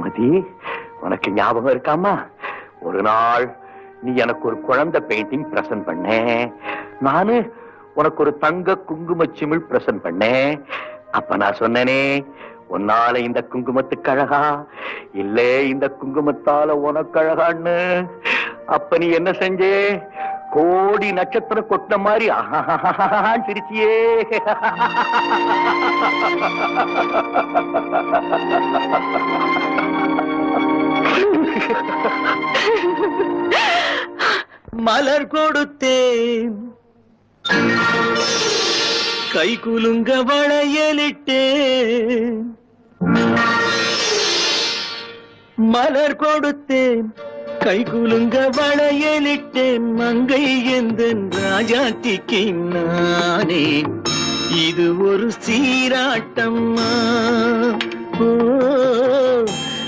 சுமதி, உனக்கு ஞாபகம் இருக்காமா? ஒரு நாள் நீ எனக்கு ஒரு குழந்தை பெயிண்டிங் பிரசன்ட் பண்ண, நானு உனக்கு ஒரு தங்க குங்கும சிமிழ் பிரசன்ட் பண்ணேன். அப்ப நான் சொன்னனே, உன்னால இந்த குங்குமத்துக்கு அழகா, இல்ல இந்த குங்குமத்தால உனக்கு அழகான்னு. அப்ப நீ என்ன செஞ்சே? கோடி நட்சத்திரம் கொட்ட மாதிரி சிரிச்சியே. மலர் கொடுத்தேன், கை குலுங்க வளையலிட்டேன். மலர் கொடுத்தேன், கை குலுங்க வளையலிட்டேன். மங்கை எந்தன் ராஜாத்திக்கு நானே, இது ஒரு சீராட்டம்மா. ஓ